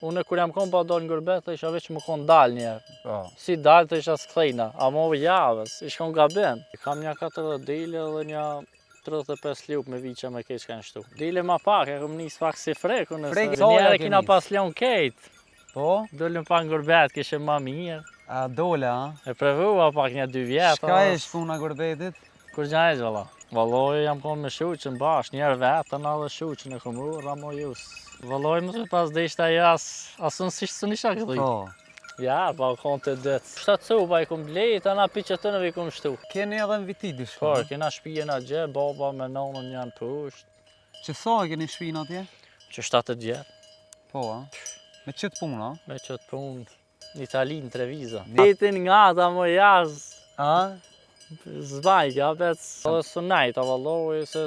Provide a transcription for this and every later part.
Unë kur jam konë pa dalë në Gurbet, të isha veç më konë dalë njerë. Po. Si dalë të isha s'kthejna, a mo javës, ishka në gaben. Kam një 40 dile dhe një 35 lup me viqa me keq kanë shtu. Dile ma pak, e kom njës pak si freku nëse. Njerë kina pas leon kejt. Po? Dollëm pa në Gurbet, kishe ma mirë. A dole, a? E prevua pak një 2 vjetë. Shka e shpuna Gurbetit? Kur gjajsh, valla. Valloj jam konë me shuqën bash, njerë vetën edhe shuqën e këmu, ramo jus. Valloj më të pas dhe ishte ajo asën si së nisha këtë. Po. Ja, pa konë të dëtë. Shta cuba i kom blejt, ana pi që të nëve i kom shtu. Keni edhe në viti dishka? Po, kena shpije në gje, baba me nonën janë pusht. Që sa e keni shpina atje? Që 70 gjetë. Po, a? Me qëtë puna? Me qëtë punë, në Itali, në Treviza. Detin nga ta më jazë. A? Zbajkja, bet edhe së najta valloj, se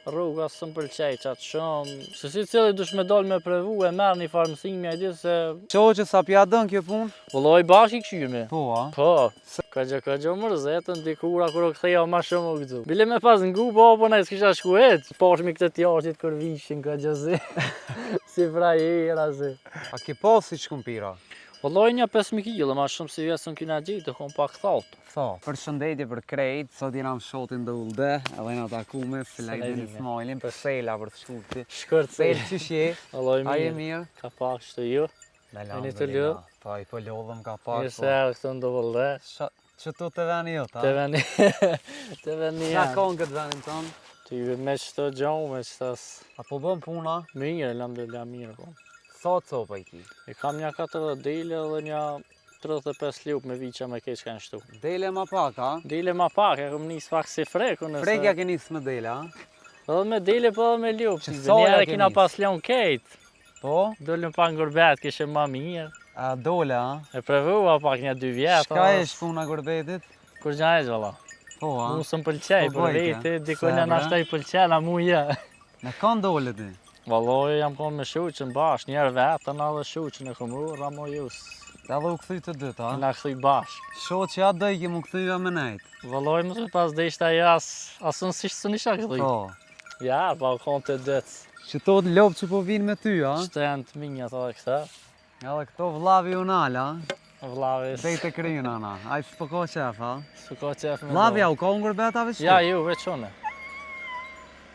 rruga së më pëlqej qatë shumë. Se si cili dush me dollë me prevu e merë një farmësimi, a di se... Qo që sa pja dën kjo punë? Valloj bashkë i këshymi. Po, a? Po, këgjo mërzetën, dikura kërë këtheja ma shumë u këtu. Bile me pas ngu, po ne s'kisha shkuet. Pashmi këtë tjashtit kër vishin, këgjo zi. Si frajera zi. A ke pas si shkumpira? Valloj një 5.000 kg, ma shumë si vjesën kina gjitë, të kom pak thot. Për shëndetje për krejt, sot jena më shotin dhe ulde, edhe në takume, Selajdin Ismailin, për sela për të shkurti. Shkurt Sel që shje, Valloj a je mirë. mirë? Ka pak shtë ju. Veni të ljo. Pa i po lodhëm ka pak. Mirë se erë këtë ndo vëllë. Që tu të veni jo, ta? Të veni, të veni Qa janë. konë këtë venin tonë? Ty me qëto gjohë, me qëtas... A po bëm puna? Mirë, alhamdulillah mirë po. Sa copa i ki? I kam një 40 dile dhe një 35 lup me viqa me keq kanë shtu. Dele ma pak, a? Dile ma pak, e kom njës pak si freku nëse... Frekja ke njës me dele, a? Edhe me dile po edhe me lup. Që soja Njerë ke kina njës? pas leon kejt. Po? Dollëm pa në Gurbet, kishe ma mirë. A dole, a? E prevua pak një 2 vjetë. Shka e shpuna Gurbetit? Kur gjajsh valla. Po, a? Mu së më pëlqej, Po, për bojke. vete, dikojnë në ashtaj pëlqen, a mu je. Në kanë dole ti? Valloj jam konë me shuqën bash, njerë vetën edhe shuqën e këmu, ramo jus. Dhe u këthy të dytë, a? Na këthuj bash. Sho që ja dëj ke mu këthyja me nejt. Valloj më të pas dhe ishte ajo asën si së nisha këthuj. Po. Ja, pa konë të dëtë. Që to të lopë që po vinë me ty, a? Qëtë janë të minjat edhe këta. Edhe këto vlavi unal, a? Vlavis. Dhej të krynë, ana. Aj s'po ko qef, a? Su ka qef me Vlavi, a u ka unë Gurbetave që? Ja, ju, veçone.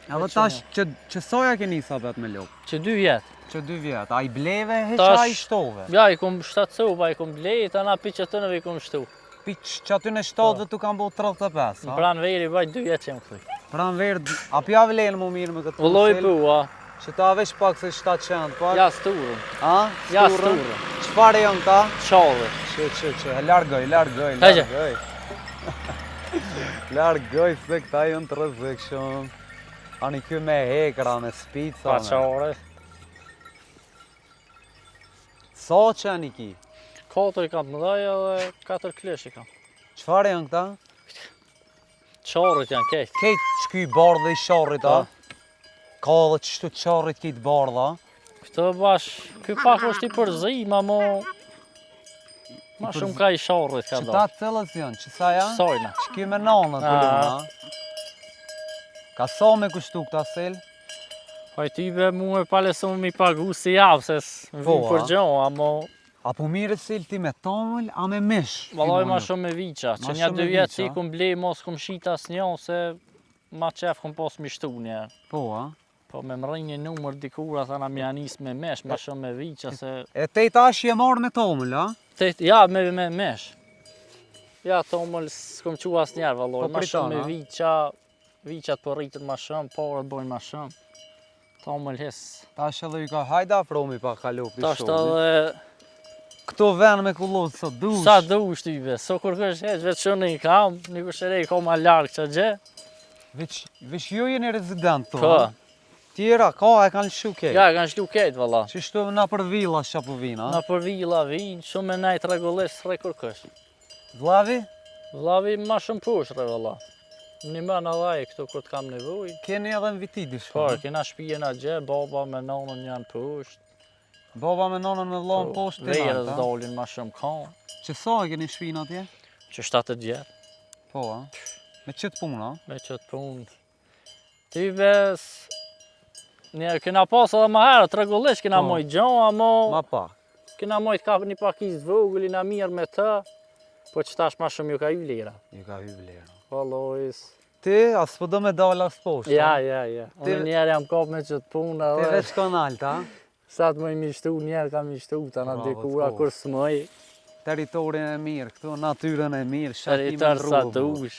Edhe tash që soja ke njësa bet me lopë? Që 2 vjetë. Që 2 vjetë, a i bleve, heqa i shtove? Ja, i kom 7 cuba, i kom blejt, ana pi që të nëve i kom shtu. Piq që aty në shtatëve tu kam bo 35, Në a? pranë veri, baj 2 vjetë që jem këthuj. Pran verë, a pja vlenë mu mirë me këtë Valloj pusel? pu, a. Që ta veç pak se 700, pak? Ja, sturën. A? Ja, Sturën? sturën. Qfare janë ta? Qallë. Që, largoj, largoj, Hajde. largoj. Largoj se këta janë të rëzik shumë. Ani kjo me hekra, me spica. Pa qare. Sa që janë i ki? 4 i kam të mëdhaja dhe 4 klesh i kam. Qfare janë këta? Qarët janë kejt. Kejt që kuj bardhe i sharrit, a? Ka dhe qështu të qarrit kejt bardha? Këtë bash, këj pak është i përzi, ma shumë ka i sharrit ka Që do. ta cëllës janë, që sa janë? Sojna. Që kuj me nanën të luna? Ka sa me kushtu këta sel? Pajtybe mu e palesu mi pagu si javë, se Po, vim për a? gjohë, amo... A po mire sel ti me tamëll, a me mish? Valoj ma shumë me viqa, Ma që një shumë 2 me vjetë që viqa. i kum blej, mos kum shita as një, se ma qef kum pos mishtu njerë. Po, a? Po me më rrinj një numër dikura, thana mi anis me mesh, ma shumë me viqa, se... E te tash je marrë me tamëll, a? Ja, me mesh. Ja, tomëll s'kom qu as njerë, valoj, Po ma shumë me priton, a? viqa, viqat po rritën ma shumë, porët bojnë ma shumë. Tomëll hes. Tash edhe ju ka hajda afromi pa kalu për Tash shumë. edhe... Këto venë me kullot sa dush. Sa dush tyve, so kur kësh heq, veç shumë i kam, një këshërej ka ma larkë që gje. Veç ju jeni rezident to, Po, a? Tjera, ka e kanë lëshu kejt. ja, kanë shlu kejt, valla. Qështu na për villa që po vinë, a? Na për villa vinë, shumë e najt regullisht s'rej kur kësh. Vlavi, Vlavi ma shumë pushre, valla. Një më në dhaj këtu kur t'kam nevoj. keni edhe në viti dishka. Po, kena shpije në gje, baba me nonën janë pusht. Baba me nonën me vllon poshtë të Verës nata. dolin ma shumë kanë. Që sa e keni shpinë atje? Që 70 gjerë, Po, a? Me qëtë puna? me qëtë punë. Ty bes, Ne kena pas edhe më herët rregullisht, kena Po. mojt gjon, Ma ama pak. kena mojt ka një pakicë vogël, na mirë me të, po që tash ma shumë ju ka ju lira. Ju ka hy vlerë. Vallojs. Ti, as po do me dal as poshtë. Ja. Unë njerë jam kap me qëtë punë, Ti edhe veç kon alta, ha? sa të më i mishtu, njerë kam mishtu, ta na Bravo, dekura t'ko. kur s'moj, Teritorin e mirë, këtu natyrën e mirë, shakimin territor sa rrugë. dush.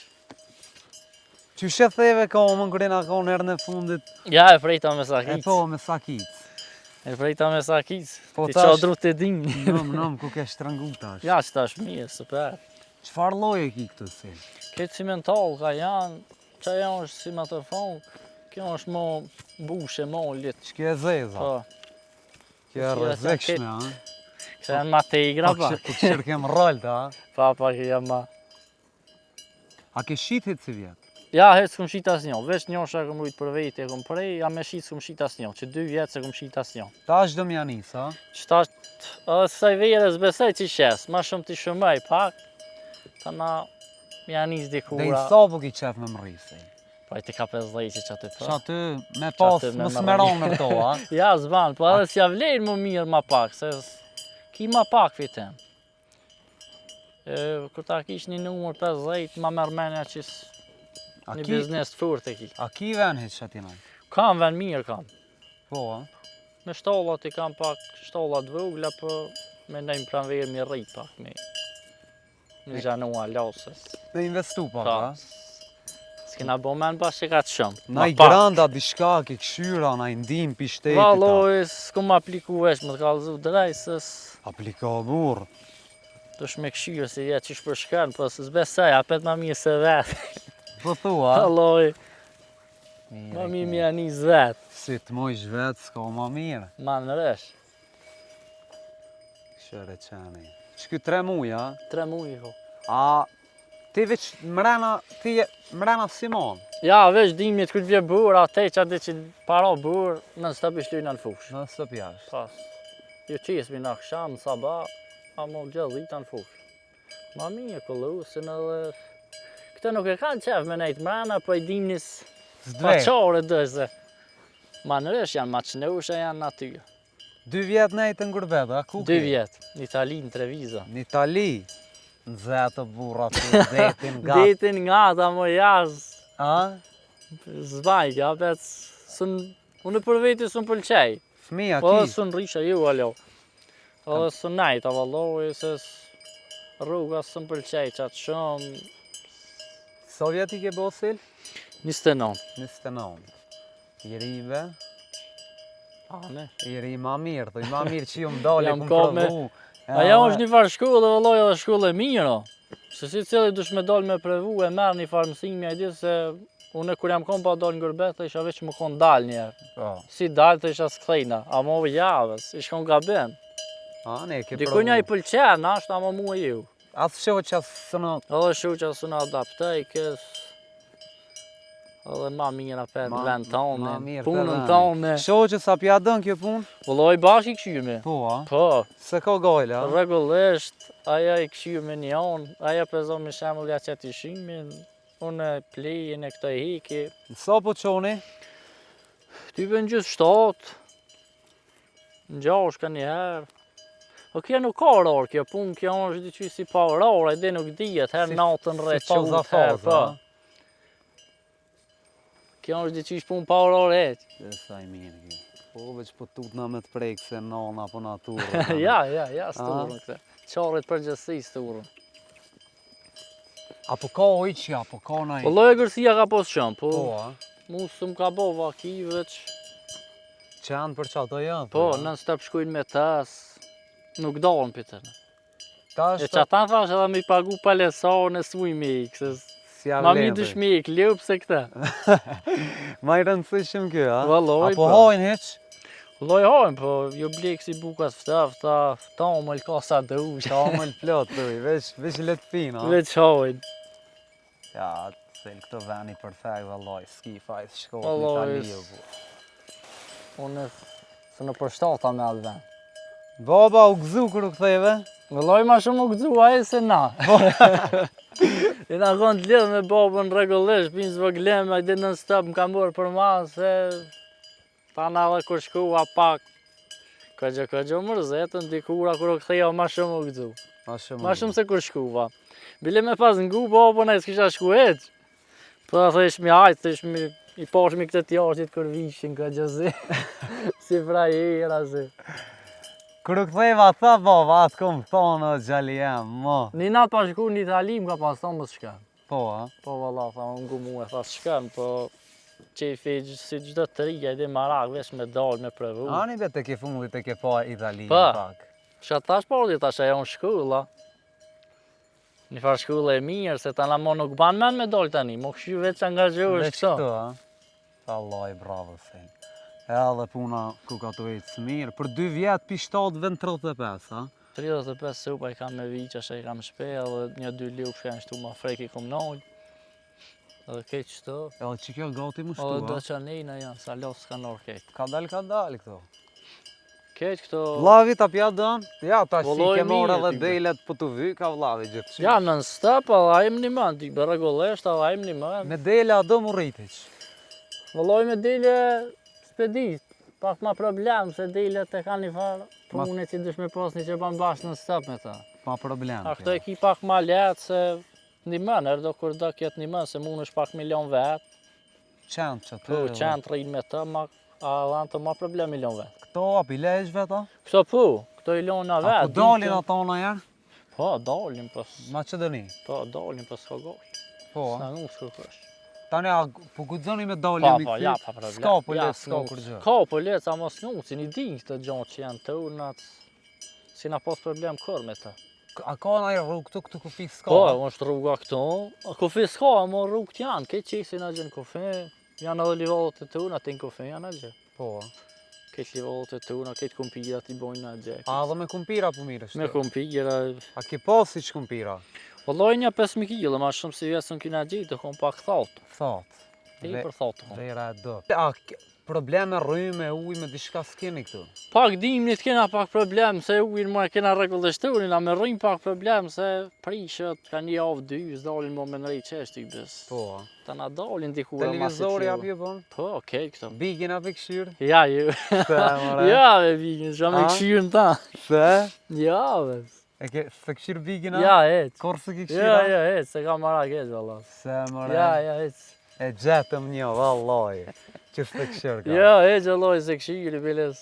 Që shetheve ka omën kërë na ka herën e fundit, Ja, e frejta me e sakic. po me sakic. E frejta me sakic. Po Ti tash- qadru të din. Nëm, ku ke shtrangu tash. Ja, që tash mirë, super. Çfarë lloje ki këtu si? Këtë cimental ka janë, që janë është si matofon, kjo është mo bushe, mo lit. Ç'ke e zeza? Po, Kjo e që rrezikshme, ha? që janë ma tegra Po pa. këshir kem rralta, ha? Pa, që janë ma. A ke shitit si vjet? Ja, hecë s'kum shit asnjo, veç një shë kom rujt për vejt e kom prej, ja me shit s'kum shit asnjo, që 2 vjetë se kom shit asnjo. Tash do m'ja nis, ha? Qëta, edhe saj verës besoj që shes, ma shumë t'i shumej pak, ta na janë nis Dhe i dikura. sapo ki qef me m'rrisi. Po e ti ka 50 që të Qa pa. ty me pas, aty me mos marrë me ronë këto, ha? Ja, zban, po edhe s'ja vlerë më mirë ma pak, se ki ma pak fitem. Kër ta kish një numër 50, ma merr menja që A një ki, biznes të furt e ki. a ki ven hiç atinaj? Kam ven mirë kam. Po, ha? Me shtallat i kam pak shtallat vogla, po me nejmë pranverë mi rrit pak me. Me gjanua lasës. Me investu pak, Pa. ha? S'kena bo men pas që ka të shumë. Na i granda diçka ke këshyra, na i ndim pi shtetit. ta. Valoj, s'kom apliku vesh, më të kallëzu drejsës. Aplika burr. Dush me këshyrë si vjetë qish për shkën, po s'besaj, apet ma mirë se vetë. Po thua, Valoj, ma mirë mi anis vetë. si të mojsh vetë, s'ka ma mirë. Ma në resh, Këshire qeni. Shky 3 muj, ha? 3 muj ho. A ti veç mrena Simon? Ja, veç dimnit këtë vje burë, ate që ati që para burë, në stëp ishtu në fush. Në së pjash. Pas, ju qesmi në aksham, në sabah, a mo gjallë në fush. Ma mirë kollusin edhe... Këtë nuk e kanë qef me nejtë mrena, po i dimnis Zdvej, paqare dëse. Ma në resh janë ma qënusha, janë natyrë. 2 vjetë nejtë në gurbet, a ku 2 vjetë, në Itali, në Treviso. Në Itali, në zetë burra të detin gatë. Detin nga ta mo jashtë, A? zbajkja, pec, unë për veti së më pëlqej. Fmija Po ki? së në risha ju, alo. Edhe së najta, valloj, se rruga së më pëlqej qatë shumë. Sovjeti ke bosil? 29. 29. I rive? Ane. I ri ma mirë, thoj ma mirë që ju më dole Jam ku më ka me- provu. Ajo është një farë shkollë, valloj, edhe shkollë e mirë, o. Se si cili dush me dal me prevu e merr një farë mësimi, a di se unë kur jam kon pa dal në gërbet, të isha veç më kon dal njerë. Po. Si dal të isha s'kthejna, a mo javës, ish kon gabim. A, ne ke Dikunja i pëlqen, ashtë ama mua ju. Asë shohë që asë së në... Edhe shu që së në adaptej, kës... Edhe ma mirë apet Ma- vend ma tonë, mirë punën te vendi. tonë. Shohë që sa pja dën kjo punë? Vëlloj bashkë i këshymi. Po, a? Po, Se ka gojle, a? rregullisht, aja i këshymi një onë, aja prezon me shemull ja qëtë i shimin, unë e plejin e këto i hiki. Sa po qoni? Ty bën gjysë 7, në 6 ka njëherë. O kjo nuk ka orë kjo punë, kjo është diqy si pa orë, edhe nuk dijet, herë natën rre Si faza qut, herë, faza, po. Kjo është diqysh punë pa orë heq. Dhe sa i mirë kjo. Po, veç po tutna me të prejkë se nona po naturë. Ja, sturën këtë. Qarit përgjësi sturën. Apo ka ojqja, apo ka na i... Po lloje gërësia ka pos shumë, po Po, a? mu s'm ka bo vaki veç. Që janë për qato janë? Po, nën stëp shkujnë me tas, nuk dalën për të. Ta E është që ata thash edhe me i pagu palesarën e s'muj me ik, se si ma mi avlendri. dush me ik, ljup se këta. Ma i rëndësishëm kjo, a? Valloj, Apo po. hojnë heq? Lloj hojnë, po jo blek si bukas ftafta, tamël ka sa dush, Tamël plot, veç let pinë, a? veç hojnë. Ja, se këto veni perfekt, vallaj, s'ki fajt shkot në Vallaj, Itali, o bu. Unë se në përshtata me atë vend. Baba u gëzu kër u ktheve? Vëlloj ma shumë u gëzu aje se na. E na konë të lidhë me babën rregullisht, pinë zvëglem, a i ditë në stëp më kam bërë për ma se Thana edhe kur shkuva pak, këgjë mërzitën, dikura kur o këtheja ma shumë u gëzu. Ma shumë se kur shkuva. Bile me pas ngu babo ne s'kisha shku heq. Po dhe thësh mi hajt, thësh mi i pashmi këtë tjashtit kër vishin këgjë zi. Si frajera zi. Kër u ktheva tha baba, atë kom thonë o gjali jem, mo. Një natë pa shku një Itali më ka pas thonë më s'shkan. Po, a? Po valla, tha më ngu mu e tha s'shkan, po qefi si gjdo të rija, edhe marak, vesh me dal, me prëvu. Ani be të ke fundit të ke pa Itali Pa. pak. Qa tash po ordi tash ajo në shkulla. Një farë shkulla e mirë, se ta na mo nuk ban men me dal tani, mo këshy veç angazhohesh Veç këto. këto, a? Allah i bravo se. Edhe puna ku ka të vejtë së mirë. Për 2 vjetë pi 7 vend 35, a? 35 supa i kam me viqa, që i kam shpe, edhe 1-2 liu që janë shtu ma freki kom nojnë. Edhe keq qëto. Edhe që kjo gati mu Edhe shtu, do a? që nejna janë, sa los s'ka nor keq. Ka dal këto. Keq këto... Vlavi ta pja dën? Ja, ta si Vëlloj ke morë mirë, edhe ty, dejlet për të vy, ka vlavi gjithë që. Ja, nën stëp, edhe ajmë një mën, t'i bërregullisht, edhe ajmë një mën. Me dele a do mu rritiq. Vëlloj me dile spedit, pak ma problem, se dile të ka një farë pune që dush me pas një që ban bashkë në stëp me ta. Pa problem. A këto e ki pak ma letë, se një mën, erdo kur do kjetë një mën, se mund është pak milion vetë. Qenë që të... Po, qenë të rinë me të, a dhanë të ma problem milion vetë. Këto api lejsh veta? Këto po, këto i lona vetë. A ku dalin ato në jerë? Po, dalin, po, Macedoni? po, dalin, po s'ka goj. Po, a? S'na nuk s'ka kësh. Tani, a po gudzoni me dalin Pa, mi pa, këty? ja, pa problem. S'ka po Ja, letë, s'ka kur gjë. Ka po letë, sa mos nucin, i din këtë gjonë që janë të unat, si na pas problem kër me të. A ka në ajo rrugë këtu kufi s'ka? Po, është rruga këto, kufi s'ka, mo rrugë t'janë, ke qesin a gjën kufi, janë edhe livallet e të unat, të në kufi janë a gjë. Po, Ketë livallet e të unat, ketë kumpirat i bojnë a gjë. a dhe me kumpira po mirë është? Me kumpira, A ki pas si që kumpira? vëlloj një 5.000 kg, ma shumë si vjesën kina gjitë, të kom pak thotë. Thot. Ti për thotë kom. Vera e do. A probleme rrymë, uj, me diçka s'keni këtu? Pak dimnit kena pak problem, se ujnë ma kena regullishturin, a me rrim pak problem, se prishët ka një javë 2, s'dalin mo me nërej qeshti bes. Po, a? Ta na dalin dikura ma si Televizori qëllë. api e bon? Po, okej këto. Bigin api këshyrë? Ja, ju. Se, more? Ja, me vigin, që me A? këshyrën ta. Se? Ja, be. E ke se këshyrë bigin a? Ja, hec. Korë se ki Ja, këshyra? ja, hec, se ka marak hec, valla. Se, more? Ja, ja, hec. E gjetëm një, vallaj. Që s'te këshyrë ka? Ja, hec, vallaj, se këshyri, biles.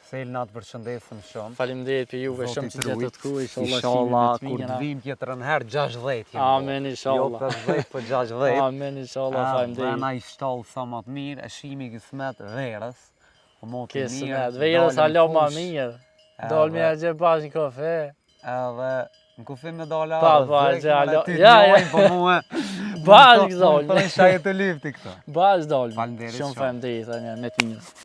Se il natë përshëndesëm shumë. Falimderit për juve, Zoti shumë që t'rujt. gjetët ku, inshallah, Inshallah, shimet kur t'mina. të vim tjetër në herë 60 jemi. Amen, inshallah. Jo 50, po 60. Amen, inshallah, Dhe falimderit. na i shtallë sa më të mirë, e shimi kismet verës. O mo të mirë. Kismet, vejrës alo ma mirë. Dal me a gje bash një kafe. Edhe në kufi me dala Pa, arë, pa, zek, gje alo- ty ja, ja. t'jojnë, po muhe. Bashk dal. Për në shajet të lyfti këto. Bash dal. Faleminderit Shumë shumë. falimderit, me të mirë.